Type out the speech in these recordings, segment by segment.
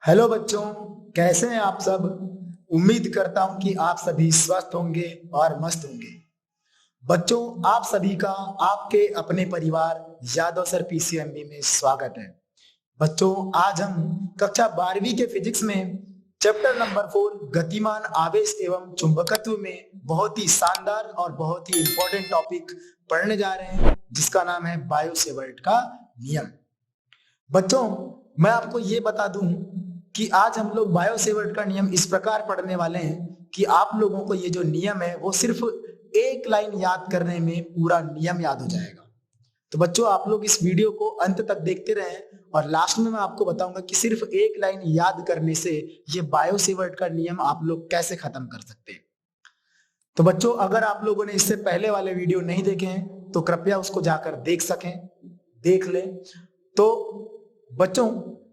Hello बच्चों, कैसे हैं आप सब। उम्मीद करता हूं कि आप सभी स्वस्थ होंगे और मस्त होंगे। बच्चों, आप सभी का आपके अपने परिवार यादव सर पीसीएमबी में स्वागत है। बच्चों, आज हम कक्षा 12वीं के फिजिक्स में चैप्टर नंबर 4 गतिमान आवेश एवं चुंबकत्व में बहुत ही शानदार और बहुत ही इंपॉर्टेंट टॉपिक पढ़ने जा रहे हैं, जिसका नाम है बायो सेवर्ट का नियम। बच्चों, मैं आपको ये बता दूं कि आज हम लोग बायो सेवर्ट का नियम इस प्रकार पढ़ने वाले हैं कि आप लोगों को ये जो नियम है वो सिर्फ एक लाइन याद करने में पूरा नियम याद हो जाएगा। तो बच्चों, आप लोग इस वीडियो को अंत तक देखते रहें और लास्ट में मैं आपको बताऊंगा कि सिर्फ एक लाइन याद करने से ये बायो सेवर्ट का नियम आप लोग कैसे खत्म कर सकते हैं। तो बच्चों, अगर आप लोगों ने इससे पहले वाले वीडियो नहीं देखे हैं तो कृपया उसको जाकर देख लें। तो बच्चों,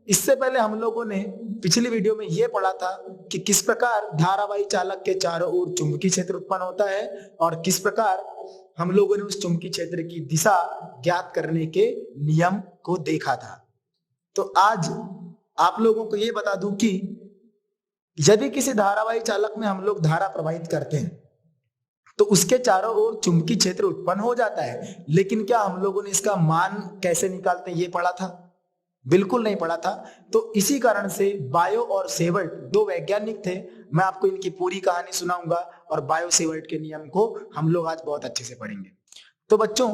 इससे पहले हम लोगों ने पिछली वीडियो में यह पढ़ा था कि किस प्रकार धारावाही चालक के चारों ओर चुंबकीय क्षेत्र उत्पन्न होता है और किस प्रकार हम लोगों ने उस चुंबकीय क्षेत्र की दिशा ज्ञात करने के नियम को देखा था। तो आज आप लोगों को यह बता दूं कि यदि किसी धारावाही चालक में हम लोग धारा प्रवाहित करते हैं तो उसके चारों ओर चुंबकीय क्षेत्र उत्पन्न हो जाता है, लेकिन क्या हम लोगों ने इसका मान कैसे निकालते हैं ये पढ़ा था? बिल्कुल नहीं पढ़ा था। तो इसी कारण से बायो और सेवर्ट दो वैज्ञानिक थे। मैं आपको इनकी पूरी कहानी सुनाऊंगा और बायो सेवर्ट के नियम को हम लोग आज बहुत अच्छे से पढ़ेंगे। तो बच्चों,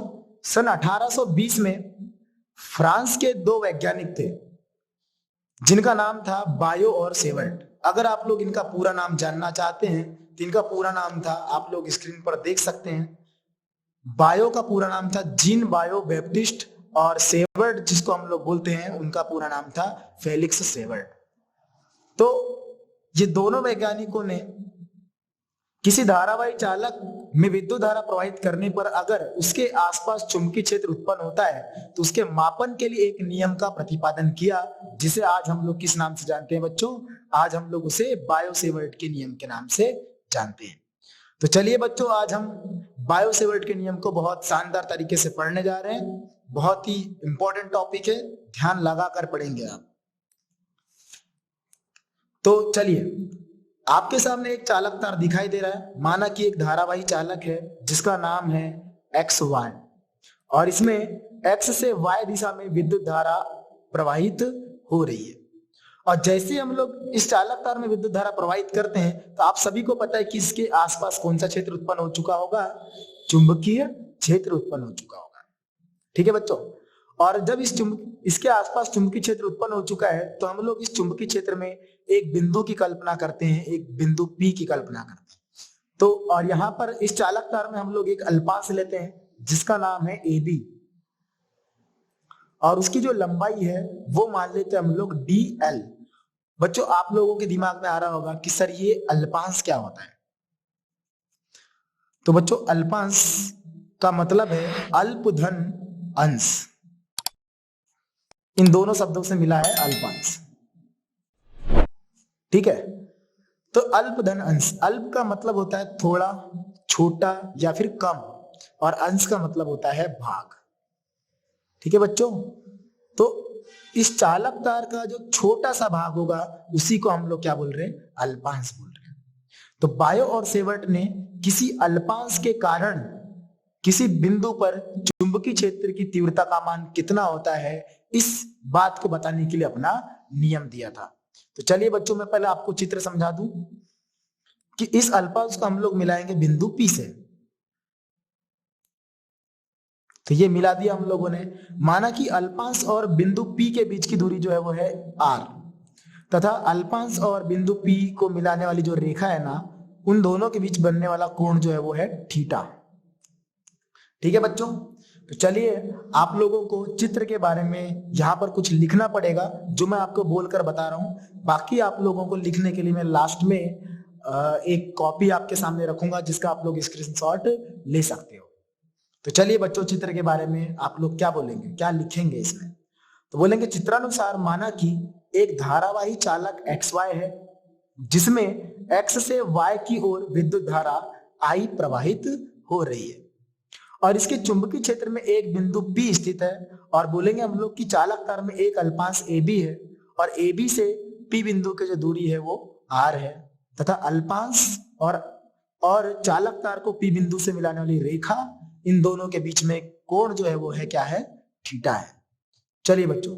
सन 1820 में फ्रांस के दो वैज्ञानिक थे जिनका नाम था बायो और सेवर्ट। अगर आप लोग इनका पूरा नाम जानना चाहते हैं तो इनका पूरा नाम था, आप लोग स्क्रीन पर देख सकते हैं। बायो का पूरा नाम था जीन बायो बैप्टिस्ट और सेवर्ट जिसको हम लोग बोलते हैं उनका पूरा नाम था फेलिक्स सेवर्ट। तो ये दोनों वैज्ञानिकों ने किसी धारावाही चालक में विद्युत धारा प्रवाहित करने पर अगर उसके आसपास चुंबकीय क्षेत्र उत्पन्न होता है तो उसके मापन के लिए एक नियम का प्रतिपादन किया, जिसे आज हम लोग किस नाम से जानते हैं बच्चों? आज हम लोग उसे बायो सेवर्ट के नियम के नाम से जानते हैं। तो चलिए बच्चों, आज हम बायो सेवर्ट के नियम को बहुत शानदार तरीके से पढ़ने जा रहे हैं। बहुत ही इंपॉर्टेंट टॉपिक है, ध्यान लगाकर पढ़ेंगे आप। तो चलिए, आपके सामने एक चालक तार दिखाई दे रहा है। माना कि एक धारावाही चालक है जिसका नाम है एक्स वाई और इसमें एक्स से वाई दिशा में विद्युत धारा प्रवाहित हो रही है। और जैसे हम लोग इस चालक तार में विद्युत धारा प्रवाहित करते हैं तो आप सभी को पता है कि इसके आसपास कौन सा क्षेत्र उत्पन्न हो चुका होगा? चुंबकीय क्षेत्र उत्पन्न हो चुका होगा। ठीक है बच्चों, और जब इसके आसपास चुंबकीय क्षेत्र उत्पन्न हो चुका है तो हम लोग इस चुंबकीय क्षेत्र में एक बिंदु की कल्पना करते हैं, एक बिंदु P की कल्पना करते हैं। तो और यहाँ पर इस चालक तार में हम लोग एक अल्पांश लेते हैं जिसका नाम है AB और उसकी जो लंबाई है वो मान लेते हैं हम लोग DL। बच्चों, आप लोगों के दिमाग में आ रहा होगा कि सर ये अल्पांश क्या होता है? तो बच्चों, अल्पांश का मतलब है अल्प धन अंश। इन दोनों शब्दों से मिला है अल्पांश। ठीक है, तो अल्प धन अंश, अल्प का मतलब होता है थोड़ा, छोटा या फिर कम, और अंश का मतलब होता है भाग। ठीक है बच्चों, तो इस चालक तार का जो छोटा सा भाग होगा उसी को हम लोग क्या बोल रहे हैं? अल्पांश बोल रहे हैं। तो बायो और सेवर्ट ने किसी अल्पांश के कारण किसी बिंदु पर चुंबकीय क्षेत्र की तीव्रता का मान कितना होता है इस बात को बताने के लिए अपना नियम दिया था। तो चलिए बच्चों, मैं पहले आपको चित्र समझा दूं कि इस अल्पांश को हम लोग मिलाएंगे बिंदु P से। तो ये मिला दिया हम लोगों ने। माना कि अल्पांश और बिंदु P के बीच की दूरी जो है वो है R तथा अल्पांश और बिंदु P को मिलाने वाली जो रेखा है ना, उन दोनों के बीच बनने वाला कोण जो है वो है थीटा। ठीक है बच्चों, तो चलिए आप लोगों को चित्र के बारे में यहाँ पर कुछ लिखना पड़ेगा जो मैं आपको बोलकर बता रहा हूँ। बाकी आप लोगों को लिखने के लिए मैं लास्ट में एक कॉपी आपके सामने रखूंगा जिसका आप लोग स्क्रीनशॉट ले सकते हो। तो चलिए बच्चों, चित्र के बारे में आप लोग क्या बोलेंगे, क्या लिखेंगे इसमें? तो बोलेंगे चित्रानुसार माना कि एक धारावाही चालक XY है जिसमें X से Y की ओर विद्युत धारा I प्रवाहित हो रही है और इसके चुंबकीय क्षेत्र में एक बिंदु P स्थित है। और बोलेंगे हम लोग कि चालक तार में एक अल्पांश AB है और AB से P बिंदु के जो दूरी है वो R है तथा अल्पांश और चालक तार को P बिंदु से मिलाने वाली रेखा, इन दोनों के बीच में कोण जो है वो है क्या है, थीटा है। चलिए बच्चों,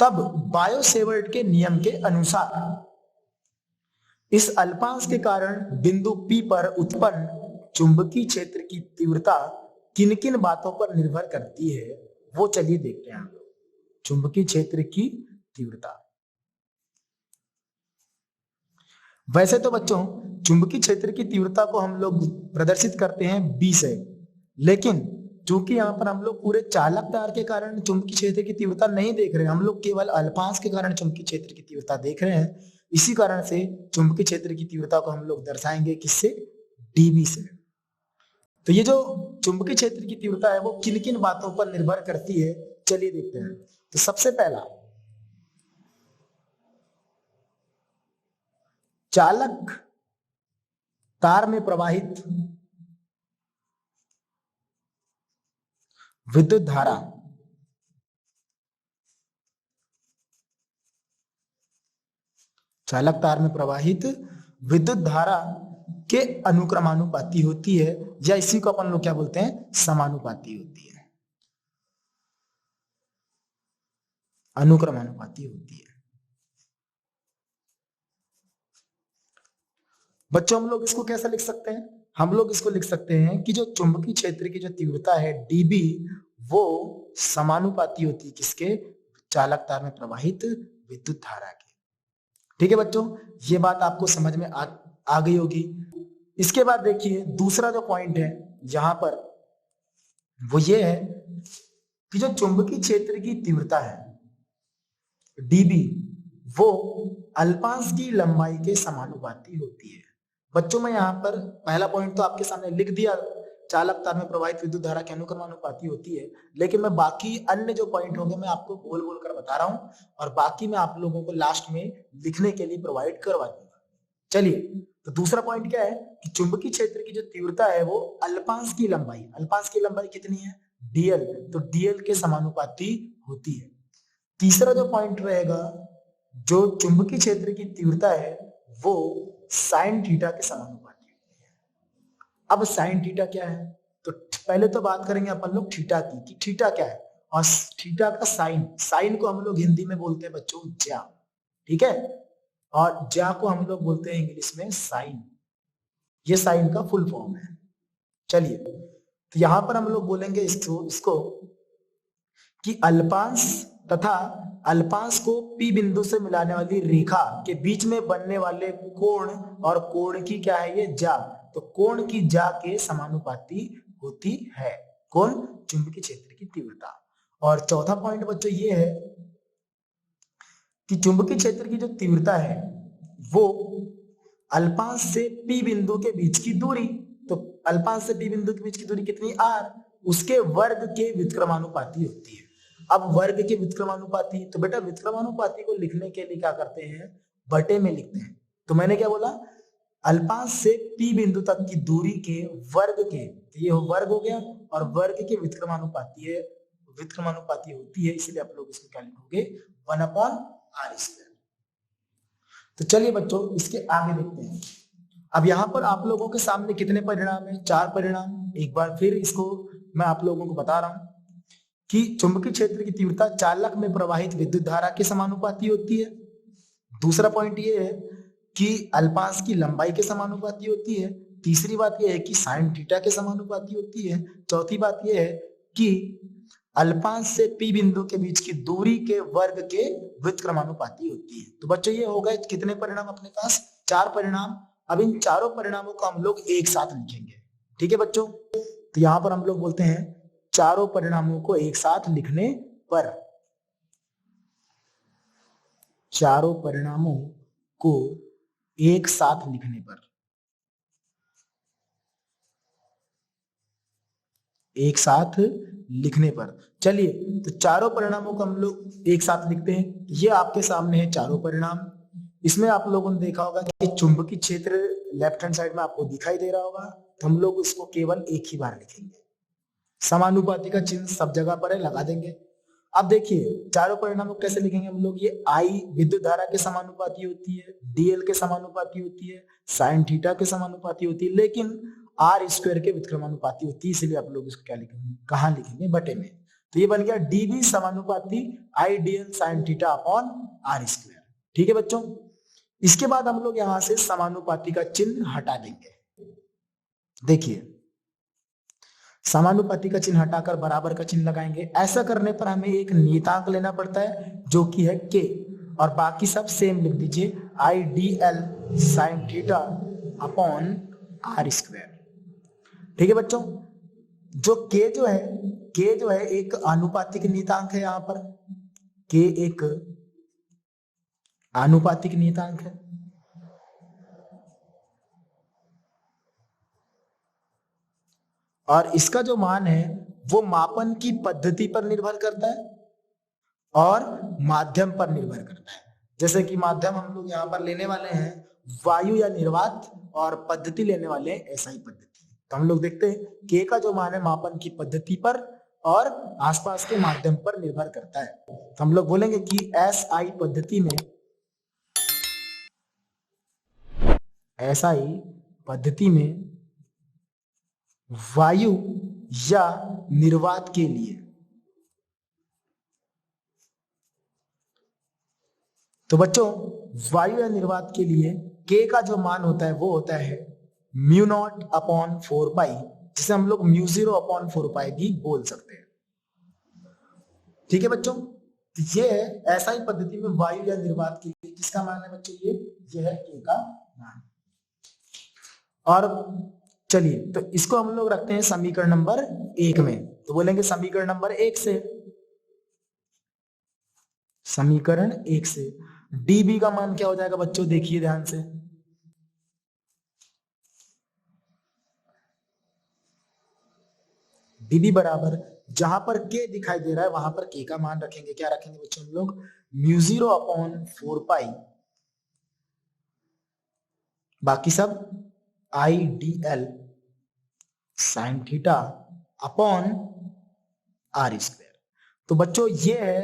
तब बायो-सेवर्ट के नियम के अनुसार इस अल्पांश के कारण बिंदु P पर उत्पन्न चुंबकीय क्षेत्र की तीव्रता किन किन बातों पर निर्भर करती है, वो चलिए देखते हैं हम लोग। चुंबकीय क्षेत्र की तीव्रता, वैसे तो बच्चों चुंबकीय क्षेत्र की तीव्रता को हम लोग प्रदर्शित करते हैं B से, लेकिन चूंकि यहाँ पर हम लोग पूरे चालक तार के कारण चुंबकीय क्षेत्र की तीव्रता नहीं देख रहे हैं, हम लोग केवल अल्पांश के कारण चुंबकीय क्षेत्र की तीव्रता देख रहे हैं। इसी कारण से चुंबकीय क्षेत्र की तीव्रता को हम लोग दर्शाएंगे किससे, dB से। तो ये जो चुंबकीय क्षेत्र की तीव्रता है वो किन किन बातों पर निर्भर करती है, चलिए देखते हैं। तो सबसे पहला, चालक तार में प्रवाहित विद्युत धारा चालक तार में प्रवाहित विद्युत धारा के अनुक्रमानुपाती होती है, या इसी को अपन लोग क्या बोलते हैं, समानुपाती होती है, अनुक्रमानुपाती होती है। बच्चों हम लोग इसको कैसे लिख सकते हैं, हम लोग इसको लिख सकते हैं कि जो चुंबकीय क्षेत्र की जो तीव्रता है dB, वो समानुपाती होती है किसके, चालक तार में प्रवाहित विद्युत धारा के। ठीक है बच्चों, ये बात आपको समझ में आ गई होगी। इसके बाद देखिए दूसरा जो पॉइंट है यहां पर, वो ये है कि जो चुंबकीय क्षेत्र की तीव्रता है dB, वो अल्पांश की लंबाई के समानुपाती होती है। बच्चों मैं यहाँ पर पहला पॉइंट तो आपके सामने लिख दिया, चालक तार में प्रवाहित विद्युत धारा के अनुक्रमानुपाती होती है, लेकिन मैं बाकी अन्य जो पॉइंट होंगे मैं आपको बोल बोल कर बता रहा हूं, और बाकी मैं आप लोगों को लास्ट में लिखने के लिए प्रोवाइड करवा दूंगा। चलिए, तो दूसरा पॉइंट क्या है कि चुंबकीय क्षेत्र की जो तीव्रता है वो अल्पांश की लंबाई कितनी है, dl, तो dl के समानुपाती होती है। तीसरा जो पॉइंट रहेगा, जो चुंबकीय क्षेत्र की तीव्रता है वो साइन थीटा के समानुपाती होती है। अब साइन थीटा क्या है, तो पहले तो बात करेंगे अपन लोग थीटा की, कि थीटा क्या है, और थीटा का साइन को हम लोग हिंदी में बोलते हैं बच्चों ज्या, ठीक है, और ज्या को हम लोग बोलते हैं इंग्लिश में साइन, ये साइन का फुल फॉर्म है। चलिए, तो यहां पर हम लोग बोलेंगे इसको कि अल्पांश तथा अल्पांश को P बिंदु से मिलाने वाली रेखा के बीच में बनने वाले कोण, और कोण की क्या है ये, ज्या, तो कोण की ज्या के समानुपाती होती है कौन, चुंबकीय क्षेत्र की तीव्रता। और चौथा पॉइंट बच्चों ये है कि चुंबकीय क्षेत्र की जो तीव्रता है वो अल्पांश से P बिंदु के बीच की दूरी, तो अल्पांश से P बिंदु के बीच की दूरी कितनी, r, उसके वर्ग के व्युत्क्रमानुपाती होती है। अब वर्ग के व्युत्क्रमानुपाती, तो बेटा व्युत्क्रमानुपाती को लिखने के लिए क्या करते हैं, बटे में लिखते हैं। तो मैंने क्या बोला, अल्पांश से P बिंदु तक की दूरी के वर्ग के, तो ये वर्ग हो गया, और वर्ग के व्युत्क्रमानुपाती होती है, इसलिए आप लोग इसको क्या लिखोगे, 1/r²। तो चलिए बच्चों इसके आगे देखते हैं। अब यहाँ पर आप लोगों के सामने कितने परिणाम है, 4 परिणाम। एक बार फिर इसको मैं आप लोगों को बता रहा हूं कि चुंबकीय क्षेत्र की तीव्रता चालक में प्रवाहित विद्युत धारा के समानुपाती होती है। दूसरा पॉइंट ये है कि अल्पांश की लंबाई के समानुपाती होती है। तीसरी बात यह है कि साइन थीटा के समानुपाती होती है। चौथी बात यह है कि अल्पांश से P बिंदु के बीच की दूरी के वर्ग के व्युत्क्रमानुपाती होती है। तो बच्चों ये हो गए कितने परिणाम अपने पास, 4 परिणाम। अब इन चारों परिणामों को हम लोग एक साथ लिखेंगे, ठीक है बच्चों। तो यहां पर हम लोग बोलते हैं चारों परिणामों को एक साथ लिखने पर, चारों परिणामों को एक साथ लिखने पर, एक साथ लिखने पर। चलिए, तो चारों परिणामों को हम लोग एक साथ लिखते हैं। ये आपके सामने है चारों परिणाम। इसमें आप लोगों ने देखा होगा कि चुंबकीय क्षेत्र लेफ्ट हैंड साइड में आपको दिखाई दे रहा होगा, तो हम लोग इसको केवल एक ही बार लिखेंगे। समानुपाती का चिन्ह सब जगह पर है, लगा देंगे। अब देखिए चारों परिणामों को कैसे लिखेंगे हम लोग, ये आई विद्युत धारा के समानुपाती होती है, डीएल के समानुपाती होती है, साइन थीटा के समानुपाती होती है, लेकिन आर स्क्वायर के व्युत्क्रमानुपाती होती है, इसलिए आप लोग इसको क्या लिखेंगे, कहाँ लिखेंगे, बटे में। तो ये बन गया डीबी समानुपाती I DL sine theta upon R square. ठीक है बच्चों, इसके बाद हम लोग यहां से समानुपाती का चिन्ह हटा देंगे। देखिए समानुपाती का चिन्ह हटाकर बराबर का चिन्ह लगाएंगे। ऐसा करने पर हमें एक नियतांक लेना पड़ता है जो कि है के, और बाकी सब सेम लिख दीजिए, I D L sine theta upon R square. ठीक है बच्चों, जो के जो है एक आनुपातिक नियतांक है, यहां पर के एक आनुपातिक नियतांक है, और इसका जो मान है वो मापन की पद्धति पर निर्भर करता है और माध्यम पर निर्भर करता है। जैसे कि माध्यम हम लोग यहाँ पर लेने वाले हैं वायु या निर्वात, और पद्धति लेने वाले हैं एसआई पद्धति। तो हम लोग देखते हैं के का जो मान है मापन की पद्धति पर और आसपास के माध्यम पर निर्भर करता है। तो हम लोग बोलेंगे कि एसआई पद्धति में वायु या निर्वात के लिए, तो बच्चों वायु या निर्वात के लिए के का जो मान होता है वो होता है म्यू नॉट अपॉन 4 पाई, जिसे हम लोग म्यू 0 अपॉन 4 पाई भी बोल सकते हैं। ठीक है बच्चों, तो ये है ऐसा ही पद्धति में वायु या निर्वात के लिए किसका मान है बच्चों, ये है के का मान। और चलिए तो इसको हम लोग रखते हैं समीकरण नंबर 1 में। तो बोलेंगे समीकरण नंबर 1 से, समीकरण 1 से डीबी का मान क्या हो जाएगा बच्चों, देखिए ध्यान से, डीबी बराबर जहां पर के दिखाई दे रहा है वहां पर के का मान रखेंगे। क्या रखेंगे बच्चों हम लोग, म्यू 0 अपॉन 4 पाई, बाकी सब I D L sine theta upon R square. तो बच्चों ये है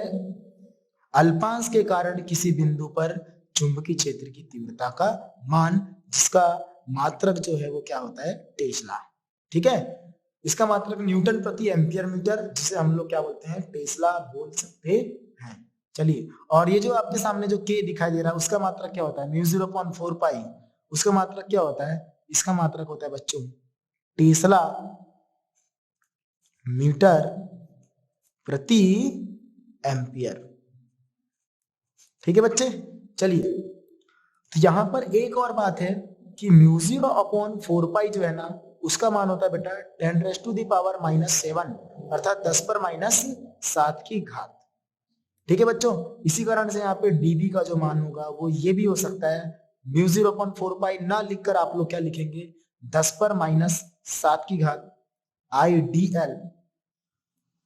अल्पांश के कारण किसी बिंदु पर चुंबकीय क्षेत्र की तीव्रता का मान, जिसका मात्रक जो है वो क्या होता है, टेस्ला। ठीक है, इसका मात्रक न्यूटन प्रति एम्पियर मीटर, जिसे हम लोग क्या बोलते हैं, टेस्ला बोल सकते हैं। चलिए, और ये जो आपके सामने जो के दिखाई दे रहा है उसका मात्रक क्या होता है, म्यू 0/4 पाई, उसका मात्रक क्या होता है, इसका मात्रक होता है बच्चों टेस्ला मीटर प्रति एम्पियर। ठीक है बच्चे, चलिए तो यहां पर एक और बात है कि म्यू 0/4 पाई जो है ना उसका मान होता है बेटा 10⁻⁻7, अर्थात 10⁻⁷ की घात। ठीक है बच्चों, इसी कारण से यहाँ पे डीबी का जो मान होगा वो ये भी हो सकता है, म्यू 0/4 पाई ना लिखकर आप लोग क्या लिखेंगे, 10⁻⁷ की घात I D L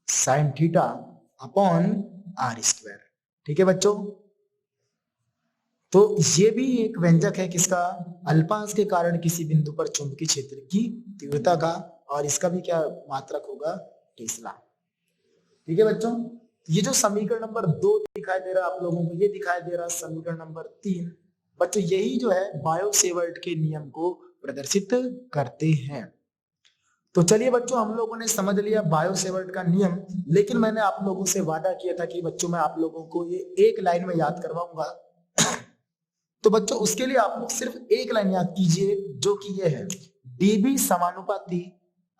sine theta upon R square. ठीक है बच्चों, तो ये भी एक व्यंजक है किसका, अल्पांश के कारण किसी बिंदु पर चुंबकीय क्षेत्र की तीव्रता का, और इसका भी क्या मात्रक होगा, टेस्ला। ठीक है बच्चों, ये जो समीकरण नंबर 2 दिखाई दे रहा है आप लोगों को, ये दिखाई दे रहा है समीकरण नंबर 3। बच्चों यही जो है बायो-सेवर्ट के नियम को प्रदर्शित करते हैं। तो चलिए बच्चों, हम लोगों ने समझ लिया बायो-सेवर्ट का नियम, लेकिन मैंने आप लोगों से वादा किया था कि बच्चों मैं आप लोगों को ये एक लाइन में याद करवाऊंगा। तो बच्चों उसके लिए आप लोग सिर्फ एक लाइन याद कीजिए, जो कि ये है डीबी समानुपाती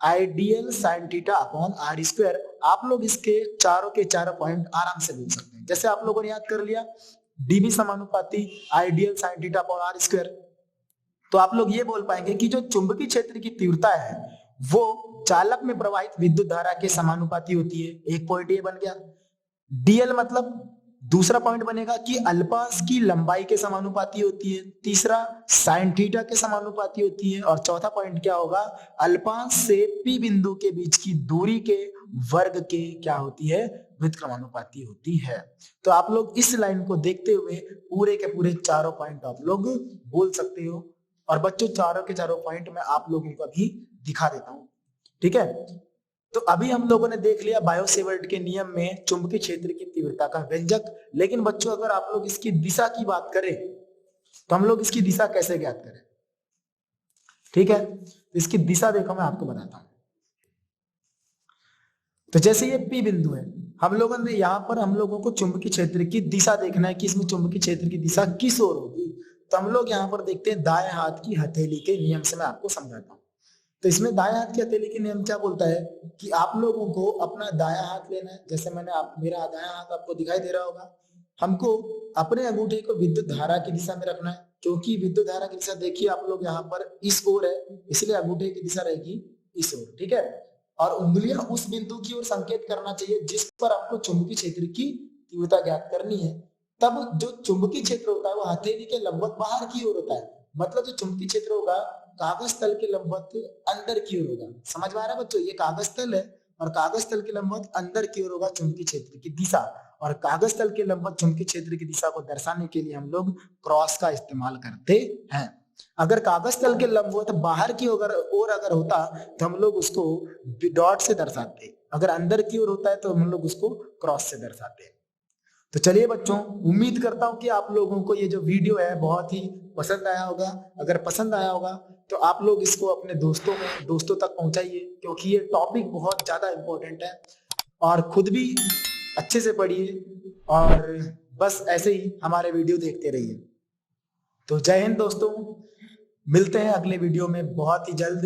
I D L sine theta upon R square. आप लोग इसके चारों के चारों पॉइंट आराम से बोल सकते हैं। जैसे आप लोगों ने याद कर लिया डीबी समानुपाती I D L sine theta upon R square, तो आप लोग ये बोल पाएंगे कि जो चुंबकीय क्षेत्र की तीव्रता है वो चालक में प्रवाहित विद्युत धारा के समानुपाती होती है। एक पॉइंट ये बन गया। डीएल मतलब दूसरा पॉइंट बनेगा कि अल्पांश की लंबाई के समानुपाती होती है। तीसरा साइन थीटा के समानुपाती होती है। और चौथा पॉइंट क्या होगा, अल्पांश से पी बिंदु के बीच की दूरी के वर्ग के क्या होती है, व्युत्क्रमानुपाती होती है। तो आप लोग इस लाइन को देखते हुए पूरे के पूरे चारों पॉइंट आप लोग बोल सकते हो। और बच्चों चारों के चारों पॉइंट मैं आप लोगों को भी दिखा देता हूं, ठीक है। तो अभी हम लोगों ने देख लिया बायोसेवर्ट के नियम में चुंबकीय क्षेत्र की तीव्रता का व्यंजक। लेकिन बच्चों अगर आप लोग इसकी दिशा की बात करें तो हम लोग इसकी दिशा कैसे ज्ञात करें? ठीक है, इसकी दिशा देखो मैं आपको बताता हूं। तो जैसे ये P बिंदु है, हम लोगों ने यहाँ पर हम लोगों को चुंबकीय क्षेत्र की दिशा देखना है कि इसमें चुंबकीय क्षेत्र की दिशा किस ओर होगी। तो हम लोग यहाँ पर देखते हैं दाएं हाथ की हथेली के नियम से मैं आपको समझाता हूँ। तो इसमें दाएं हाथ की हथेली के नियम क्या बोलता है कि आप लोगों को अपना दायां हाथ लेना है। जैसे मेरा दायां हाथ आपको दिखाई दे रहा होगा। हमको अपने अंगूठे को विद्युत धारा की दिशा में रखना है, क्योंकि विद्युत धारा की दिशा देखिए आप लोग यहाँ पर इस ओर है, इसलिए अंगूठे की दिशा रहेगी इस ओर। ठीक है, और उंगलियां उस बिंदु की ओर संकेत करना चाहिए जिस पर आपको चुंबकीय क्षेत्र की तीव्रता ज्ञात करनी है। तब जो चुंबकीय क्षेत्र होता है वो हथेली के लंबवत बाहर की ओर होता है। मतलब जो चुंबकीय क्षेत्र होगा कागज तल के लंबवत अंदर की ओर होगा। समझ में आ रहा है बच्चों? ये कागज तल है और कागज तल के लंबवत अंदर की ओर होगा चुंबकीय क्षेत्र की दिशा। और कागज तल के लंबवत चुंबकीय क्षेत्र की दिशा को दर्शाने के लिए हम लोग क्रॉस का इस्तेमाल करते हैं। अगर कागज तल के लंबवत बाहर की ओर अगर होता तो हम लोग उसको डॉट से दर्शाते, अगर अंदर की ओर होता है तो हम लोग उसको क्रॉस से दर्शाते हैं। तो चलिए बच्चों, उम्मीद करता हूं कि आप लोगों को ये जो वीडियो है बहुत ही पसंद आया होगा। अगर पसंद आया होगा तो आप लोग इसको अपने दोस्तों तक पहुंचाइए, क्योंकि ये टॉपिक बहुत ज्यादा इंपॉर्टेंट है। और खुद भी अच्छे से पढ़िए और बस ऐसे ही हमारे वीडियो देखते रहिए। तो जय हिंद दोस्तों, मिलते हैं अगले वीडियो में बहुत ही जल्द।